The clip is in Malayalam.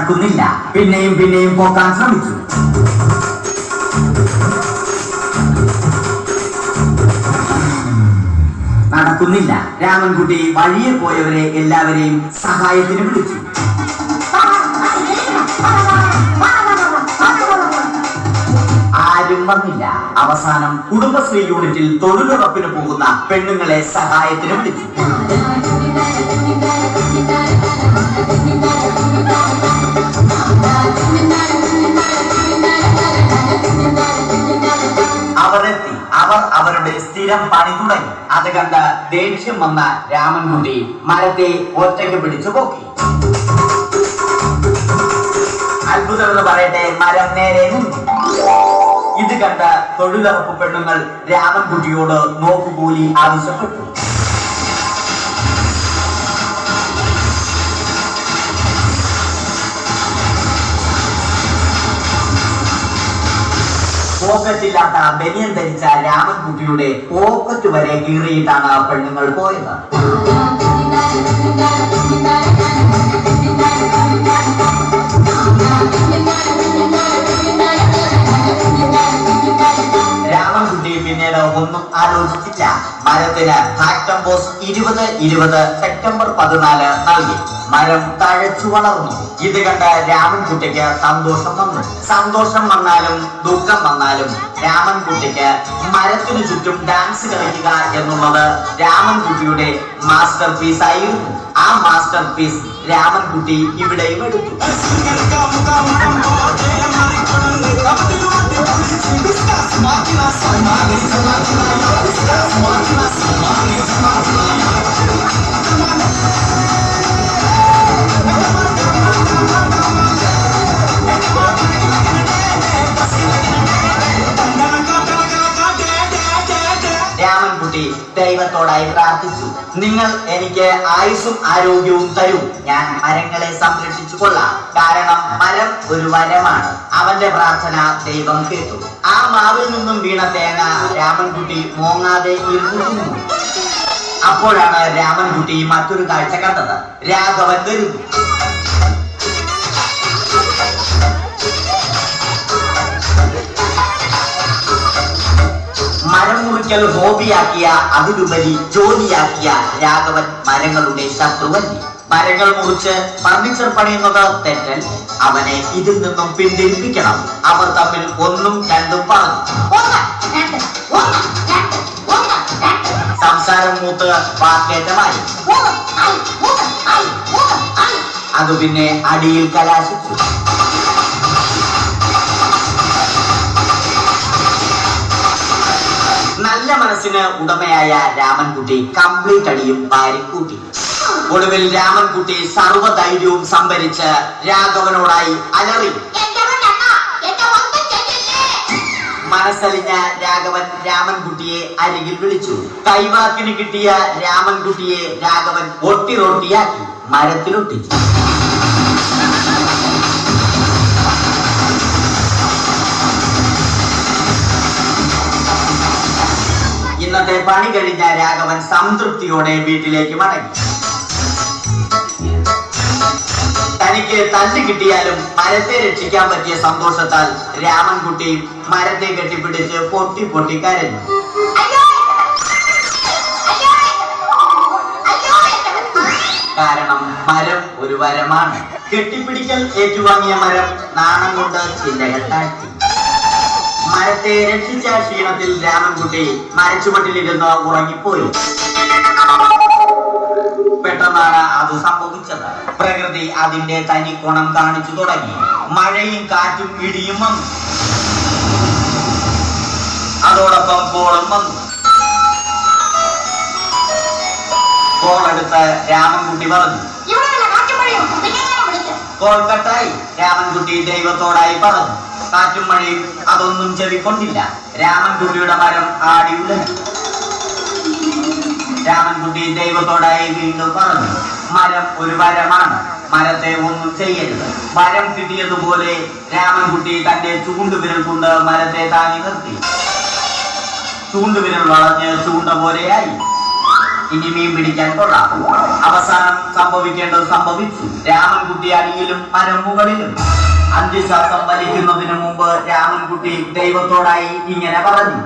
നടക്കുന്നില്ല. പിന്നെയും പിന്നെയും പോക്കാൻ ശ്രമിച്ചു. നടക്കുന്നില്ല. രാമൻകുട്ടി വഴിയെ പോയവരെ എല്ലാവരെയും സഹായത്തിന് വിളിച്ചു. ആരും വന്നില്ല. അവസാനം കുടുംബശ്രീ യൂണിറ്റിൽ തൊഴിലുറപ്പിന് പോകുന്ന പെണ്ണുങ്ങളെ സഹായത്തിന് വിളിച്ചു. അവരെത്തി. അവർ അവരുടെ സ്ഥിരം പണി തുടങ്ങി. അത് കണ്ട ദേഷ്യം വന്ന രാമൻകുട്ടി മരത്തെ ഒറ്റയ്ക്ക് പിടിച്ചു പോക്കി. അത്ഭുതമെന്ന് പറയട്ടെ, മരം നേരെ നിന്നു. ഇത് കണ്ട തൊഴിലുറപ്പ് പെണ്ണുങ്ങൾ രാമൻകുട്ടിയോട് നോക്കുകൂലി ആവശ്യപ്പെട്ടു. പോക്കറ്റില്ലാത്ത ബനിയൻ ധരിച്ച രാമൻകുട്ടിയുടെ പോക്കറ്റ് വരെ കീറിയിട്ടാണ് പെണ്ണുങ്ങൾ പോയത്. രാമൻകുട്ടി പിന്നീട് ഒന്നും ആലോചിച്ചില്ല. മരത്തിന് ഫാക്ടം പോസ്റ്റ് 2020 സെപ്റ്റംബർ 14 നൽകി. മരം തഴച്ചു വളർന്നു. ഇത് കണ്ട രാമൻകുട്ടിക്ക് സന്തോഷം വന്നു. സന്തോഷം വന്നാലും ദുഃഖം വന്നാലും രാമൻകുട്ടിക്ക് മരത്തിനു ചുറ്റും ഡാൻസ് കളിക്കുക എന്നുള്ളത് രാമൻകുട്ടിയുടെ മാസ്റ്റർ പീസ് ആയിരുന്നു. ആ മാസ്റ്റർ പീസ് രാമൻകുട്ടി ഇവിടെയും എടുത്തു. രാമൻകുട്ടി ദൈവത്തോടായി പ്രാർത്ഥിച്ചു. നിങ്ങൾ എനിക്ക് ആയുസ്സും ആരോഗ്യവും തരൂ. ഞാൻ മരങ്ങളെ സംരക്ഷിച്ചു കൊള്ളാം. കാരണം മരം ഒരു വരമാണ്. അവന്റെ പ്രാർത്ഥന ദൈവം കേട്ടു. ആ മാവിൽ നിന്നും വീണ തേങ്ങ രാമൻകുട്ടി മോങ്ങാതെ ഇരുന്നു. അപ്പോഴാണ് രാമൻകുട്ടി മറ്റൊരു കാഴ്ച കണ്ടത്. രാഘവൻ വരുന്നു. മരം മുറിക്കൽ ഹോബിയാക്കിയ, അതിലുപരി ജോലിയാക്കിയ രാഘവൻ മരങ്ങളുടെ ശത്രുവല്ലി. മരങ്ങൾ മുറിച്ച് ഫർണിച്ചർ പണിയുന്നത് തെറ്റൽ. അവനെ ഇതിൽ നിന്നും പിന്തിരിപ്പിക്കണം. അവർ തമ്മിൽ ഒന്നും രണ്ടും പറഞ്ഞു. സംസാരം മൂത്ത് വാക്കേറ്റമായി. അത് പിന്നെ അടിയിൽ കലാശിച്ചു. നല്ല മനസ്സിന് ഉടമയായ രാമൻകുട്ടി കംപ്ലീറ്റ് അടിയും വാരിക്കൂട്ടി. ഒടുവിൽ രാമൻകുട്ടി സർവ്വധൈര്യവും സംഭരിച്ച് രാഘവനോടായി അലറി. മനസ്സലിഞ്ഞ രാഘവൻ രാമൻകുട്ടിയെ അരികിൽ വിളിച്ചു. കൈവാക്കിന് കിട്ടിയ രാമൻകുട്ടിയെ രാഘവൻ ഒട്ടി റൊട്ടിയാക്കി മരത്തിലൊട്ടിച്ചു. ഇന്നത്തെ പണി കഴിഞ്ഞ രാഘവൻ സംതൃപ്തിയോടെ വീട്ടിലേക്ക് മടങ്ങി. തനിക്ക് തല്ല് കിട്ടിയാലും മരത്തെ രക്ഷിക്കാൻ പറ്റിയ സന്തോഷത്താൽ രാമൻകുട്ടി മരത്തെ കെട്ടിപ്പിടിച്ച് പൊട്ടി പൊട്ടി കരഞ്ഞു. കാരണം മരം ഒരു വരമാണ്. കെട്ടിപ്പിടിക്കൽ ഏറ്റുവാങ്ങിയ മരം നാണം കൊണ്ട് ചില്ലകൾ താഴ്ത്തി. മരത്തെ രക്ഷിച്ച ക്ഷീണത്തിൽ രാമൻകുട്ടി മരച്ചുവട്ടിലിരുന്ന് ഉറങ്ങിപ്പോയി. പെട്ടെന്നാണ് അത് സംഭവിച്ചത്. പ്രകൃതി അതിന്റെ തനിക്കോണം കാണിച്ചു തുടങ്ങി. മഴയും കാറ്റും ഇടിയും വന്നു. അതോടൊപ്പം കോളും വന്നു. കോളെടുത്ത് രാമൻകുട്ടി പറഞ്ഞു. കോൾ കട്ടായി. രാമൻകുട്ടി ദൈവത്തോടായി പറഞ്ഞു. കാറ്റും മഴയും അതൊന്നും ചെവിക്കൊണ്ടില്ല. രാമൻകുട്ടിയുടെ മരം ആടി ഉലഞ്ഞു. രാമൻകുട്ടി ദൈവത്തോടായി വീണ്ടും പറഞ്ഞു. മരം ഒരു വരമാണ്. മരത്തെ ഒന്നും ചെയ്യരുത്. വരം കിട്ടിയതുപോലെ രാമൻകുട്ടി തന്റെ ചൂണ്ടുവിരൽ കൊണ്ട് മരത്തെ താങ്ങി നിർത്തി. ചൂണ്ടുവിരൽ വളഞ്ഞ് ചൂണ്ട പോലെയായി. ഇനി മീൻ പിടിക്കാൻ കൊള്ളാം. അവസാനം സംഭവിക്കേണ്ടത് സംഭവിച്ചു. രാമൻകുട്ടി അടിയിലും മരം മുകളിലും. അന്ത്യശ്വാസം വലിക്കുന്നതിന് മുമ്പ് രാമൻകുട്ടി ദൈവത്തോടായി ഇങ്ങനെ പറഞ്ഞു: